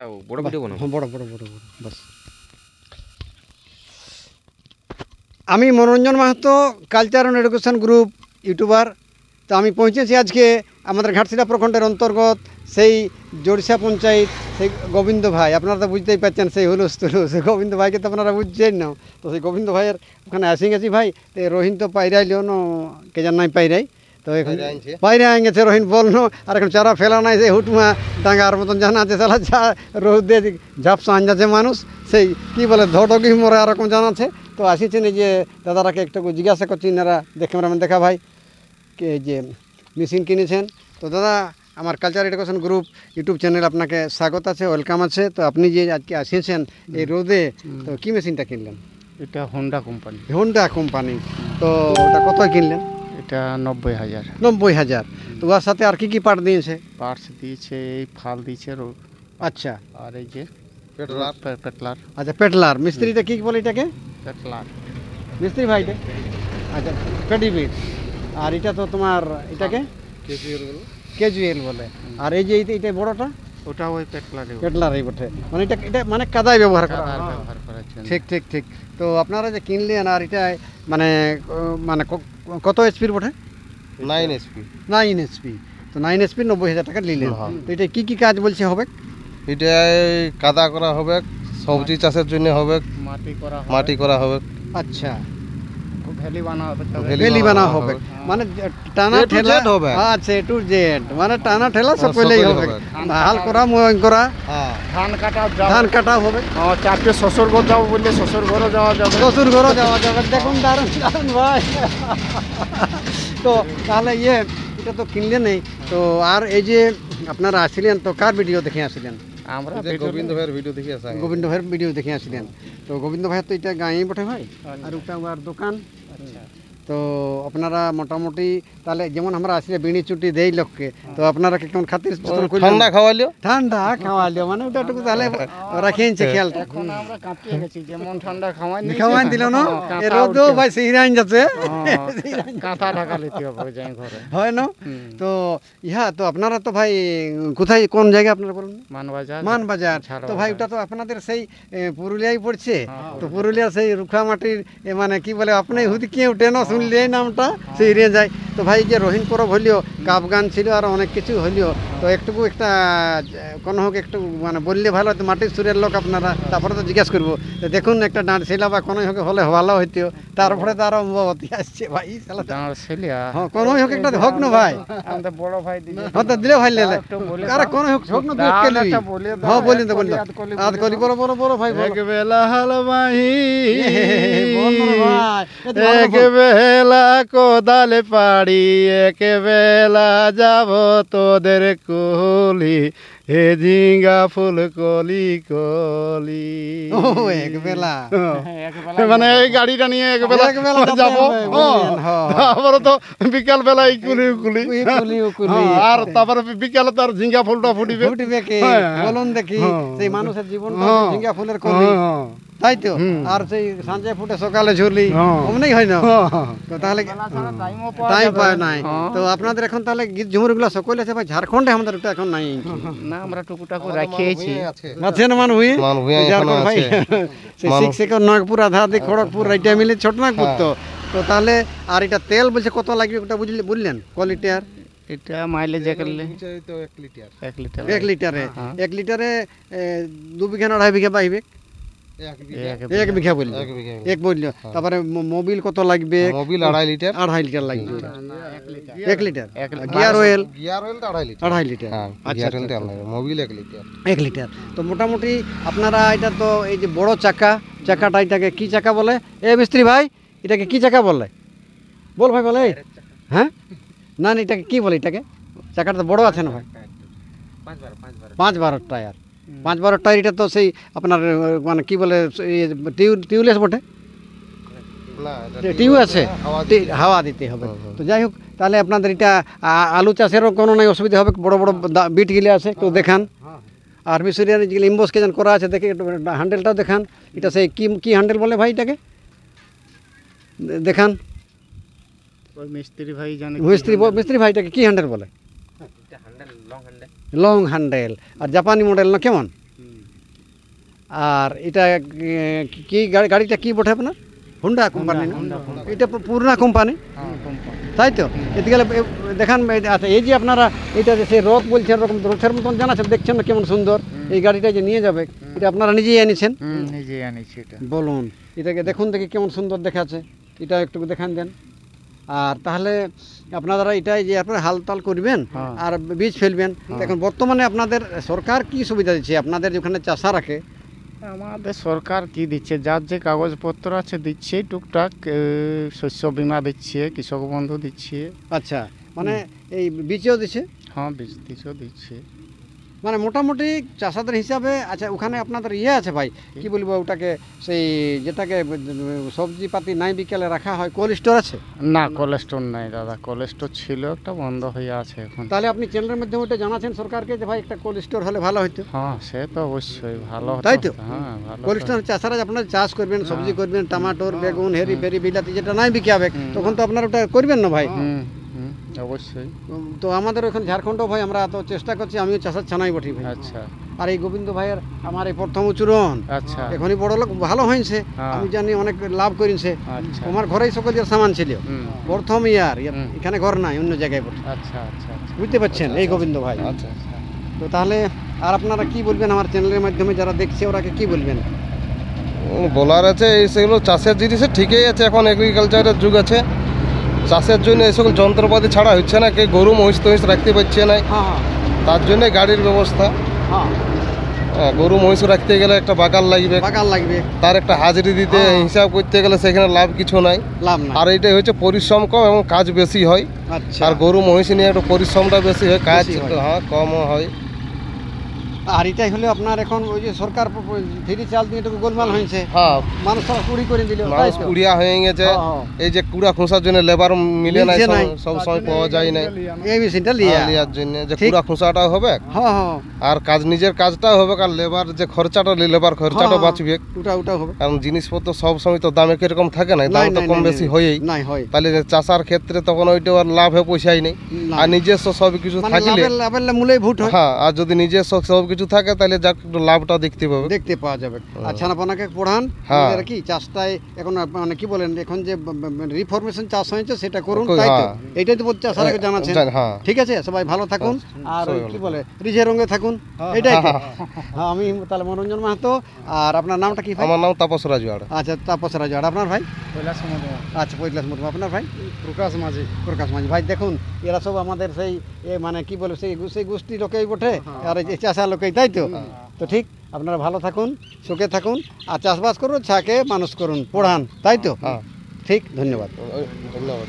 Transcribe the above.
বড় ভিডিও বানাও। হ্যাঁ, বড় বড় বড় বড় বাস। আমি Monoranjan Mahato, culture and education group YouTuber. তো আমি পৌঁছেছি আজকে আমাদের ঘাটশিলা প্রখণ্ডের অন্তর্গত সেই জোড়সা পঞ্চায়েত, সেই গোবিন্দ ভাই, আপনারা তো বুঝতেই পারছেন, সেই হুলুস তুলুস, সেই গোবিন্দ ভাইকে তো আপনারা বুঝছেন না। তো সেই গোবিন্দ ভাইয়ের ওখানে আসি গেছি ভাই। তো রোহিন তো পাইরাইলেও না, কে জান নাই পাইরাই, তো এখন বাইরে আই গেছে রোহিন বলনো। আর এখন চারা ফেলা নাই, সেই হুটমা ডাঙ্গার মতন জানা আছে, সালা রোদে ঝাপসা আন যাচ্ছে মানুষ, সেই কি বলে ধটকি মরে এরকম জানাচ্ছে। তো আসিছেন এই যে দাদারাকে একটু জিজ্ঞাসা করছি, এনারা দেখে আমরা দেখা ভাই কে যে মেশিন কিনেছেন। তো দাদা, আমার culture education group YouTube channel আপনাকে স্বাগত আছে, ওয়েলকাম আছে। তো আপনি যে আজকে আসিয়েছেন এই রোদে, তো কি মেশিনটা কিনলেন? এটা হোন্ডা কোম্পানি। Honda company. তো ওটা কত কিনলেন? এটা 90,000। 90,000। তো ওর সাথে আর কি কি পার্ট দিয়েছে? পার্টস দিয়েছে, এই ফাল দিয়েছে আচ্ছা, আর এই যে পেটলার। আচ্ছা পেটলার। মিস্ত্রিটা কি বলে এটাকে? পেটলার মিস্ত্রি ভাইটা। আচ্ছা, পেডিবিট। আর এটা তো তোমার এটাকে কেজুয়েল বলে। আর এই যে এটা বড়টা, ওটা ওই পেটলারই বটে। মানে এটা মানে কাদায় ব্যবহার করা হয়। ব্যবহার করার জন্য। ঠিক ঠিক ঠিক। তো আপনারা যে কিনলেন, আর এটা মানে মানে কত এইচপির বটে? 9 এসপি। 9 এইচপি। তো 9 এইচপি 90,000 টাকা নিলেন। তো এটা কি কি কাজ বলছে হবে? এটাই কাদা করা হবে, সবজি চাষের জন্য হবে, মাটি করা হবে। আচ্ছা, ভ্যালি বানানো হবে, ভ্যালি বানা হবে, মানে টানা ঠেলা হবে। আচ্ছা, এ টু জেড, মানে টানা ঠেলা সব পেলেই হবে। হাল করা, ময়ং করা, ধান কাটা হবে। চারটে শ্বশুর ঘর যাবো বললে শ্বশুর ঘরও যাওয়া যাবে। শ্বশুর ঘরও যাওয়া যাবে। দেখুন, দারুণ দারুণ ভাই। তো তাহলে এটা তো কিনলেন নেই। তো আর এই যে আপনারা আসছিলেন, তো কার ভিডিও দেখে আসছিলেন? আমরা গোবিন্দ ভাইয়ের ভিডিও দেখে আসা। গোবিন্দ ভাইয়ের ভিডিও দেখে আসছিলেন। তো গোবিন্দ ভাইয়ের তো এটা গাঁয়েই বটে ভাই, আর ওটা আমার দোকান। তো আপনারা মোটামুটি তাহলে যেমন আমরা আসলে বিড়ি চুটি দেই লোককে, তো আপনারা কেমন খাতির ঠান্ডা খাওয়ালিও? ঠান্ডা খাওয়ালিও, মানে ওটাটুকু তাহলে রাখিয়েছে খেয়ালটা। এখন আমরা কাঁপিয়ে গেছি, যেমন ঠান্ডা খাওয়াই দিল না, রোদও ভাই সিরাইন যাচ্ছে, কাঁথা ঢাকা লিতে হবে যাই ঘরে, হয় না? তো তো আপনারা তো ভাই কোথায়, কোন জায়গায় আপনারা বলুন? মানবাজার। মানবাজার। তো ভাই ওটা তো আপনাদের সেই পুরুলিয়ায় পড়ছে। তো পুরুলিয়া সেই রুখামাটির মানে কি বলে, আপনি হুদকে উঠে না শুনলে এই নামটা সেই এরিয়া যায়। তো ভাই যে রোহিন পরব হইলেও, কাপ গান ছিল, আর অনেক কিছু হইলেও, তো একটুকু একটা কোনো হোক একটু মানে বললে ভালো হতো, মাটির সুরের লোক আপনারা। তারপরে তো জিজ্ঞাসা করবো, তো দেখুন একটা ডাঁট ছেলা বা কোনো হোক হলে ভালো হইতো। তারপরে তো আরো অম্বাবতী আসছে ভাই, হ্যাঁ কোনো হোক একটা হোক না ভাই, আমাদের বড় ভাই দিলে, হ্যাঁ তো দিলে ভাই লেলে, আরে কোনো হোক না, হ্যাঁ বলি তো বললো আজ কলি বড় বড় বড় ভাই, এক বেলা হালবাহি, ভাই এক বেলা কোদাল পাড়ি, এক বেলা যাব তোদের কুলি, হে ঝিঙ্গা ফুল কলি কলি। ও এক বেলা, মানে এই গাড়িটা নিয়ে এক বেলা যাবো, তারপরে তো বিকাল বেলা এই কুলি কুলি, আর তারপরে বিকালে তার ঝিঙ্গা ফুলটা ফুটিবে। বলুন দেখি, সেই মানুষের জীবন ঝিঙ্গা ফুলের কলি, তাই তো। আর সেই সঞ্জয় ফুটে সকালে ঝুলি, অমনি হয় না। তো তাহলে টাইম পায় নাই। তো আপনাদের এখন তাহলে গীত ঝুমুর গুলা সকলে আছে ভাই, ঝাড়খণ্ডে আমাদের ওটা এখন নাই না, আমরা টুকুটাকু রাখিয়েছি। আছে না মান হুই ঝাড়খণ্ড ভাই, সেই শিক্ষক নাগপুর, আধা আধি খড়গপুর, এইটা মিলে ছোট নাগপুর। তো তো তাহলে আর এটা তেল বলছে কত লাগবে ওটা বললেন কোয়ালিটি? আর এটা মাইলেজ এক লিটারে 2 বিঘা না 2.5 বিঘা বাইবে? 1 বিঘা বলল, 1 বলল। তারপরে মোবিল কত লাগবে? Mobil 2.5 litre. 2.5 লিটার লাগবে। 1 litre gear oil? 2.5 litre. 2.5 litre, আচ্ছা, মোবিল 1 লিটার। 1 লিটার। তো মোটামুটি আপনারা এটা তো এই যে বড় চাকাটা, এটাকে কি চাকা বলে? মিস্ত্রি ভাই, এটাকে কি চাকা বলে? বল ভাই, বলে। হ্যাঁ না, এটাকে কি বলে? এটাকে চাকাটা তো বড় আছে না ভাই, 5-12 টায়ার। 5-12 টায়ার। এটা তো সেই আপনার মানে কি বলে, টিউবলেস বটে, টিউ আছে, হাওয়া দিতে হবে। তো যাই হোক, তাহলে আপনাদের এটা আলু চাষেরও কোনো নাই অসুবিধা হবে? বড় বড় বিট গিলে আছে, একটু দেখান। আর মিশরিয়ান যেগুলো ইম্বোসকে যেন করা আছে, দেখে একটু হ্যান্ডেলটাও দেখান। এটা সেই কি হ্যান্ডেল বলে ভাই এটাকে? দেখান। মিস্ত্রি ভাই জানে, মিস্ত্রি ভাইটাকে কি হ্যান্ডেল বলে? Long handle. আর জাপানি মডেল না কেমন? আর এটা কি গাড়িটা কি বটে আপনার? হুন্ডা কোম্পানি না? এটা পুরোনো কোম্পানি, তাই তো? এদিকে দেখান। আচ্ছা, এই যে আপনারা এটা যে সেই রথ বলছেন, এরকম রথের মতন জানাচ্ছেন, দেখছেন না কেমন সুন্দর? এই গাড়িটা যে নিয়ে যাবে, এটা আপনারা নিজেই এনেছেন? নিজেই আনিছি এটা। বলুন, এটাকে দেখুন দেখি কেমন সুন্দর দেখাচ্ছে, এটা একটু দেখান দেন। আর তাহলে আপনারা এটাই যে আপনারা হালতাল করবেন আর বীজ ফেলবেন। এখন বর্তমানে আপনাদের সরকার কি সুবিধা দিচ্ছে আপনাদের যেখানে চাষা রাখে? আমাদের সরকার কি দিচ্ছে, যার যে কাগজপত্র আছে দিচ্ছে টুকটাক, শস্য বীমা দিচ্ছে, কৃষক বন্ধু দিচ্ছে। আচ্ছা, মানে এই বীজও দিচ্ছে? হ্যাঁ, বীজ দিচ্ছেও দিচ্ছে। মানে মোটামুটি চাষাদের হিসাবে। আচ্ছা, ওখানে আপনাদের আছে ভাই, কি বলবো ওটাকে, সেই যেটাকে সবজি পাতি নাই বিকেলে রাখা হয়, কোল্ড স্টোর আছে? না, কোলেস্টোর নাই দাদা, কোলেস্টোর ছিল একটা, বন্ধ হয়ে আছে এখন। তাহলে আপনি চ্যানেলের মাধ্যমে ওটা জানাচ্ছেন সরকারকে যে ভাই একটা কোল্ড স্টোর হলে ভালো হতো? হ্যাঁ, সে তো অবশ্যই ভালো হতো। তাই তো? হ্যাঁ, ভালো। কোল্ড স্টোর চাষারা আপনারা চাষ করবেন, সবজি করবেন, টমাটোর, বেগুন, হেরি ফেরি, বিলাতি যেটা নাই বিকে হবে, তখন তো আপনারা ওটা করবেন না ভাই? অবশ্যই। তো আমাদের ওখানে ঝাড়খণ্ডও ভাই আমরা তো চেষ্টা করছি, আমিও চাষার ছানাই বটি ভাই। আচ্ছা আর এই গোবিন্দ ভাইয়ের আমার এই প্রথম উচ্চরণ, আচ্ছা এখনই বড় লোক ভালো হয়েছে, আমি জানি অনেক লাভ করেছে। আচ্ছা। আমার ঘরেই সকল যে সামান ছিল, হুম। প্রথম ইয়ার এখানে ঘর নাই, অন্য জায়গায় বটে। আচ্ছা আচ্ছা আচ্ছা বুঝতে পারছেন এই গোবিন্দ ভাই? আচ্ছা আচ্ছা। তো তাহলে আর আপনারা কি বলবেন আমার চ্যানেলের মাধ্যমে যারা দেখছে ওরাকে কি বলবেন? বলার আছে এই সেগুলো চাষের জিনিসে ঠিকই আছে, এখন এগ্রিকালচারের যুগ আছে, চাষের জন্য এই সকল যন্ত্রপাতি ছাড়া হচ্ছে না, কে গরু মহিষ টহিষ রাখতে পারছে না, হ্যাঁ তার জন্য গাড়ির ব্যবস্থা। হ্যাঁ, গরু মহিষ রাখতে গেলে একটা বাগান লাগবে, বাগান লাগবে, তার একটা হাজিরি দিতে হিসাব করতে গেলে সেখানে লাভ কিছু নাই। লাভ না। আর এইটাই হচ্ছে পরিশ্রম কম এবং কাজ বেশি হয়। আচ্ছা, আর গরু মহিষ নিয়ে একটু পরিশ্রমটা বেশি হয়, কাজ বেশি হয়। হ্যাঁ কমও হয়। আর এটাই হলো আপনার এখন ওই যে সরকার ফ্রি চাল দিয়ে একটু গোলমাল হয়েছে, হ্যাঁ, মানুষ সব কুড়ি করে দিল, তাই মানুষ তো? কুড়িয়া হয়ে গেছে। হ্যাঁ। এই যে কুড়া খোঁসার জন্য লেবার মিলে নাই, মিলছে নাই। সব সময় পাওয়া যায় নাই এই মেশিনটা লিয়া। লিয়ার জন্য যে ঠিক। কুড়া খোঁসাটাও হবে, হ্যাঁ হ্যাঁ, আর কাজ নিজের কাজটাও হবে, আর লেবার যে খরচাটা লেবার খরচাটা হ্যাঁ, বাঁচবে। ওটাও হবে। কারণ জিনিসপত্র সব সময় তো দামে কিরকম থাকে না, দাম নাই, তো নাই, কম নাই, বেশি নাই। হয়েই। নাই হয় তাহলে যে চাষার ক্ষেত্রে তখন ওইটা আর লাভে পয়সাই নেই। না। আর নিজস্ব সব কিছু মানে থাকলে, লাভের মূলেই ভুট হয়, হ্যাঁ, আর যদি নিজস্ব সব কিছু থাকে তাহলে যাক একটু লাভটা দেখতে পাবে। দেখতে পাওয়া যাবে। আচ্ছা, আপনাকে পড়ান, হ্যাঁ। আমাদের কি চাষটাই এখন মানে কি বলেন, এখন যে রিফরমেশন চাষ হয়েছে সেটা করুন, হ্যাঁ। তাই তো? এটাই তো চাষারাকে জানাচ্ছেন। হ্যাঁ। ঠিক আছে, সবাই ভালো থাকুন, আর সবাই কি বলে রিঝে রঙে থাকুন, এটাই তো? হ্যাঁ, আমি তাহলে মনোরঞ্জন মাহাতো। আর আপনার নামটা কি ভাই? আমার নাম তাপস রাজওয়াড়। আচ্ছা, তাপস রাজওয়াড়। আপনার ভাই? কৈলাস মুর্মু। আচ্ছা, কৈলাস মুর্মু। আপনার ভাই? প্রকাশ মাঝি। প্রকাশ মাঝি। ভাই দেখুন, এরা সব আমাদের সেই মানে কি বলে সেই গোষ্ঠী লোকেই বটে, আর এই চাষা লোকেই, তাই তো? তো ঠিক, আপনারা ভালো থাকুন, সুখে থাকুন, আর চাষবাস করুন, ছাকে মানুষ করুন, পড়ান, তাই তো? হ্যাঁ, ঠিক, ধন্যবাদ। ধন্যবাদ।